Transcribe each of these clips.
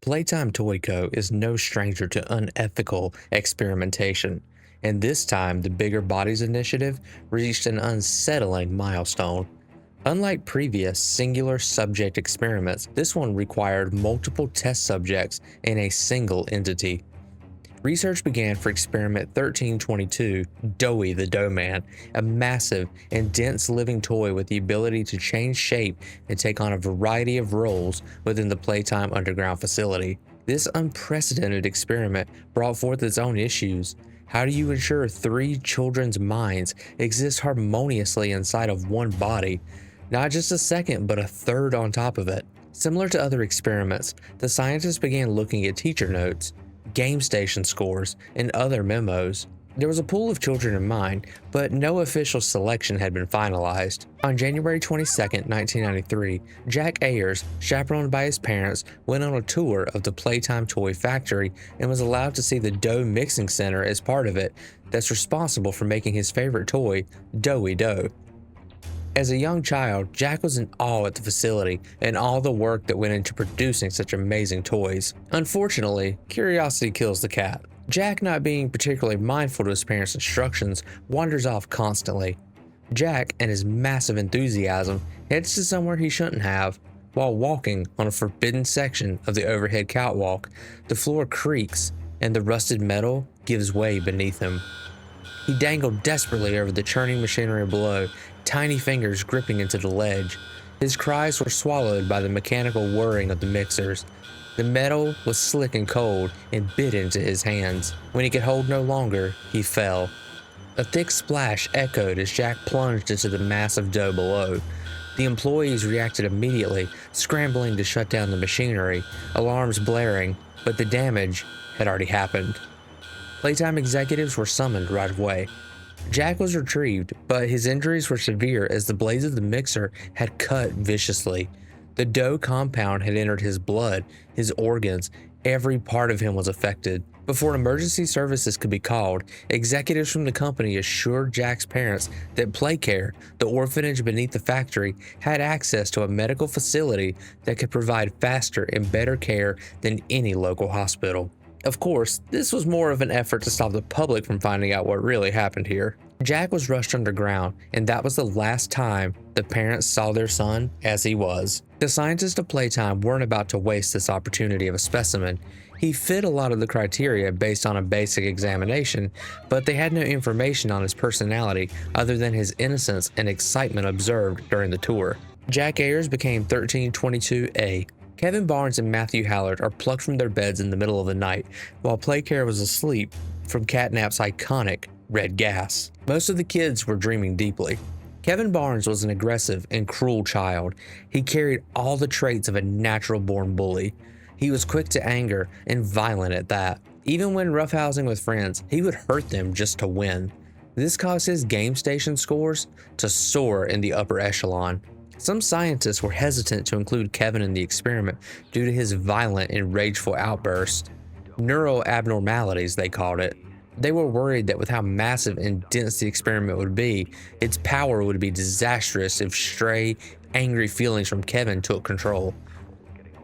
Playtime Toy Co. is no stranger to unethical experimentation, and this time the Bigger Bodies initiative reached an unsettling milestone. Unlike previous singular subject experiments, this one required multiple test subjects in a single entity. Research began for experiment 1322, Doey the Doughman, a massive and dense living toy with the ability to change shape and take on a variety of roles within the Playtime Underground facility. This unprecedented experiment brought forth its own issues. How do you ensure three children's minds exist harmoniously inside of one body? Not just a second, but a third on top of it. Similar to other experiments, the scientists began looking at teacher notes, game station scores, and other memos. There was a pool of children in mind, but no official selection had been finalized. On January 22, 1993, Jack Ayers, chaperoned by his parents, went on a tour of the Playtime Toy Factory and was allowed to see the dough mixing center as part of it that's responsible for making his favorite toy, Doey Dough. As a young child, Jack was in awe at the facility and all the work that went into producing such amazing toys. Unfortunately, curiosity kills the cat. Jack, not being particularly mindful to his parents' instructions, wanders off constantly. Jack, in his massive enthusiasm, heads to somewhere he shouldn't have. While walking on a forbidden section of the overhead catwalk, the floor creaks and the rusted metal gives way beneath him. He dangled desperately over the churning machinery below, tiny fingers gripping into the ledge. His cries were swallowed by the mechanical whirring of the mixers. The metal was slick and cold and bit into his hands. When he could hold no longer, he fell. A thick splash echoed as Jack plunged into the mass of dough below. The employees reacted immediately, scrambling to shut down the machinery, alarms blaring, but the damage had already happened. Playtime executives were summoned right away. Jack was retrieved, but his injuries were severe as the blades of the mixer had cut viciously. The dough compound had entered his blood, his organs, every part of him was affected. Before emergency services could be called, executives from the company assured Jack's parents that Playcare, the orphanage beneath the factory, had access to a medical facility that could provide faster and better care than any local hospital. Of course, this was more of an effort to stop the public from finding out what really happened here. Jack was rushed underground, and that was the last time the parents saw their son as he was. The scientists of Playtime weren't about to waste this opportunity of a specimen. He fit a lot of the criteria based on a basic examination, but they had no information on his personality other than his innocence and excitement observed during the tour. Jack Ayers became 1322A. Kevin Barnes and Matthew Hallard are plucked from their beds in the middle of the night, while Playcare was asleep from Catnap's iconic red gas. Most of the kids were dreaming deeply. Kevin Barnes was an aggressive and cruel child. He carried all the traits of a natural-born bully. He was quick to anger and violent at that. Even when roughhousing with friends, he would hurt them just to win. This caused his game station scores to soar in the upper echelon. Some scientists were hesitant to include Kevin in the experiment due to his violent and rageful outbursts. Neural abnormalities, they called it. They were worried that with how massive and dense the experiment would be, its power would be disastrous if stray, angry feelings from Kevin took control.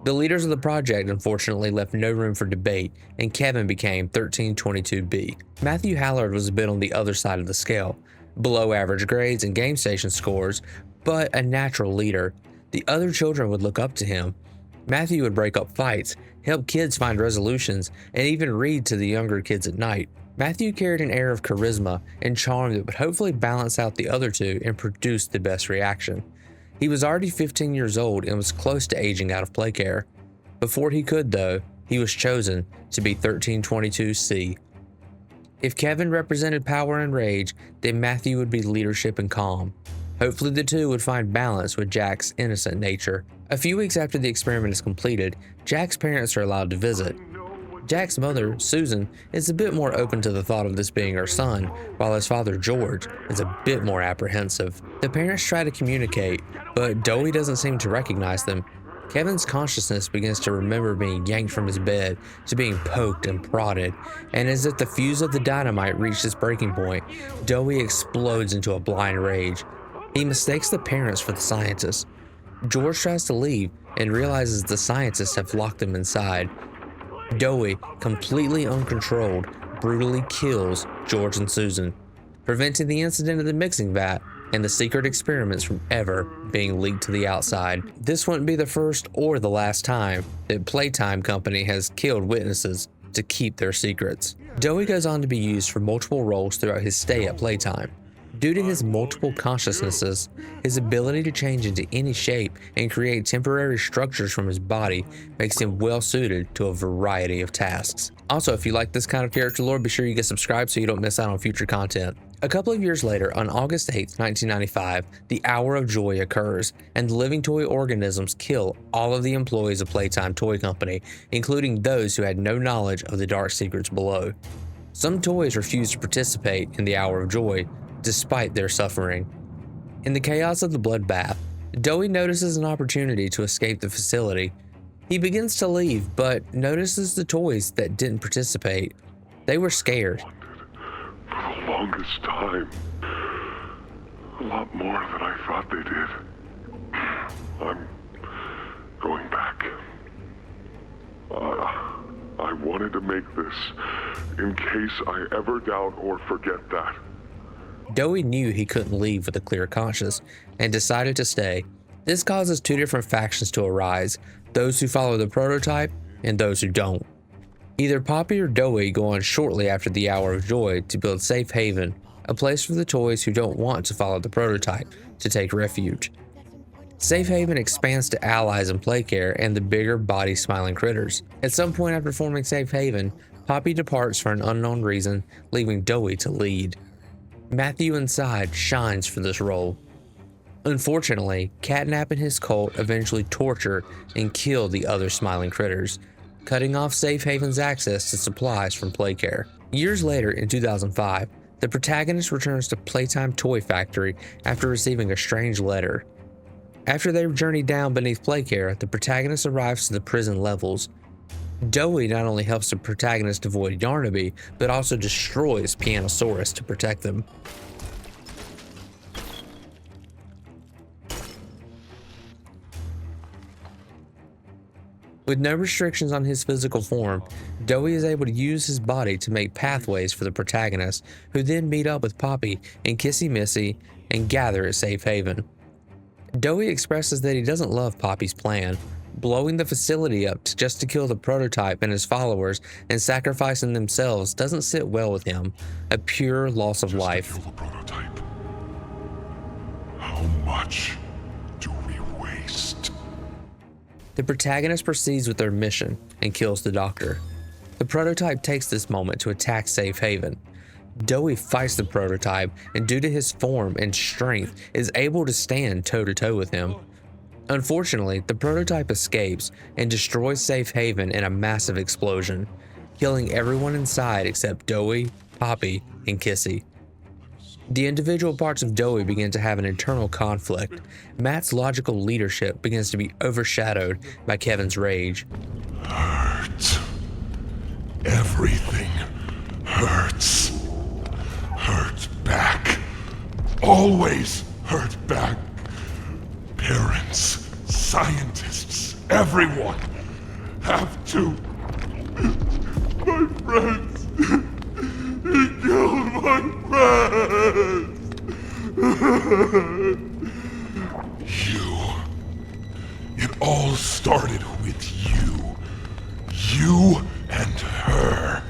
The leaders of the project unfortunately left no room for debate, and Kevin became 1322B. Matthew Hallard was a bit on the other side of the scale. Below average grades and game station scores, but a natural leader. The other children would look up to him. Matthew would break up fights, help kids find resolutions, and even read to the younger kids at night. Matthew carried an air of charisma and charm that would hopefully balance out the other two and produce the best reaction. He was already 15 years old and was close to aging out of Playcare. Before he could, though, he was chosen to be 1322C. If Kevin represented power and rage, then Matthew would be leadership and calm. Hopefully the two would find balance with Jack's innocent nature. A few weeks after the experiment is completed, Jack's parents are allowed to visit. Jack's mother, Susan, is a bit more open to the thought of this being her son, while his father, George, is a bit more apprehensive. The parents try to communicate, but Doey doesn't seem to recognize them. Kevin's consciousness begins to remember being yanked from his bed, to being poked and prodded, and as if the fuse of the dynamite reached its breaking point, Doey explodes into a blind rage. He mistakes the parents for the scientists. George tries to leave, and realizes the scientists have locked them inside. Doey, completely uncontrolled, brutally kills George and Susan, preventing the incident of the mixing vat and the secret experiments from ever being leaked to the outside. This wouldn't be the first or the last time that Playtime Company has killed witnesses to keep their secrets. Doey goes on to be used for multiple roles throughout his stay at Playtime. Due to his multiple consciousnesses, his ability to change into any shape and create temporary structures from his body makes him well suited to a variety of tasks. Also, if you like this kind of character lore, be sure you get subscribed so you don't miss out on future content. A couple of years later, on August 8, 1995, the Hour of Joy occurs, and the living toy organisms kill all of the employees of Playtime Toy Company, including those who had no knowledge of the dark secrets below. Some toys refuse to participate in the Hour of Joy, despite their suffering. In the chaos of the bloodbath, Doey notices an opportunity to escape the facility. He begins to leave, but notices the toys that didn't participate. They were scared. For the longest time. A lot more than I thought they did. I'm going back. I wanted to make this in case I ever doubt or forget that. Doey knew he couldn't leave with a clear conscience and decided to stay. This causes two different factions to arise, those who follow the prototype and those who don't. Either Poppy or Doey go on shortly after the Hour of Joy to build Safe Haven, a place for the toys who don't want to follow the prototype to take refuge. Safe Haven expands to allies in Playcare and the bigger body smiling critters. At some point after forming Safe Haven, Poppy departs for an unknown reason, leaving Doey to lead. Matthew inside shines for this role. Unfortunately, Catnap and his cult eventually torture and kill the other smiling critters, cutting off Safe Haven's access to supplies from Playcare. Years later, in 2005, the protagonist returns to Playtime Toy Factory after receiving a strange letter. After they journey down beneath Playcare, the protagonist arrives to the prison levels. Doey not only helps the protagonist avoid Yarnaby, but also destroys Pianosaurus to protect them. With no restrictions on his physical form, Doey is able to use his body to make pathways for the protagonist, who then meet up with Poppy and Kissy Missy and gather at Safe Haven. Doey expresses that he doesn't love Poppy's plan. Blowing the facility up just to kill the prototype and his followers and sacrificing themselves doesn't sit well with him, a pure loss of life. Kill the prototype. How much do we waste? The protagonist proceeds with their mission and kills the doctor. The prototype takes this moment to attack Safe Haven. Doey fights the prototype and due to his form and strength is able to stand toe-to-toe with him. Unfortunately, the prototype escapes and destroys Safe Haven in a massive explosion, killing everyone inside except Doey, Poppy, and Kissy. The individual parts of Doey begin to have an internal conflict. Matt's logical leadership begins to be overshadowed by Kevin's rage. Hurt. Everything hurts. Hurt back. Always hurt back. Parents, scientists, everyone have to. My friends. He killed my friends. You. It all started with you. You and her.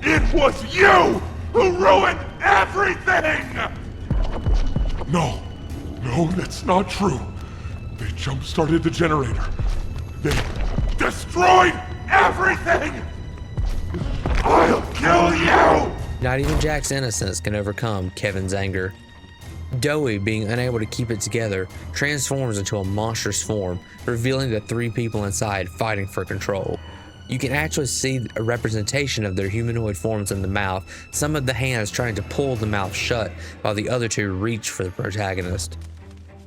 It was you who ruined everything! No, that's not true. They jump-started the generator. They destroyed everything! I'll kill you! Not even Jack's innocence can overcome Kevin's anger. Doey, being unable to keep it together, transforms into a monstrous form, revealing the three people inside fighting for control. You can actually see a representation of their humanoid forms in the mouth, some of the hands trying to pull the mouth shut while the other two reach for the protagonist.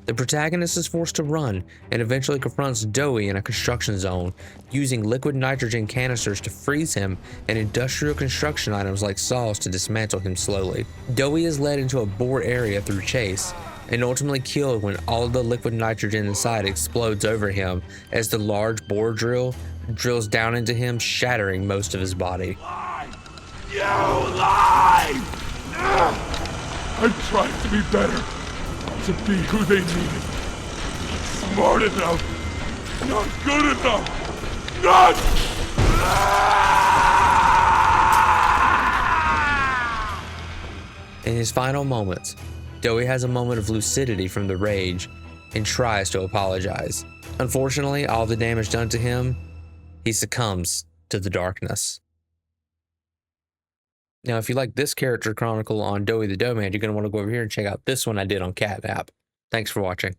The protagonist is forced to run and eventually confronts Doey in a construction zone, using liquid nitrogen canisters to freeze him and industrial construction items like saws to dismantle him slowly. Doey is led into a bored area through Chase. and ultimately killed when all of the liquid nitrogen inside explodes over him as the large bore drill drills down into him, shattering most of his body. You lied! I'm trying to be better, to be who they needed. Not smart enough, not good enough, not... In his final moments, Doey has a moment of lucidity from the rage and tries to apologize. Unfortunately, all the damage done to him, he succumbs to the darkness. Now, if you like this character chronicle on Doey the Doughman, you're going to want to go over here and check out this one I did on Catnap. Thanks for watching.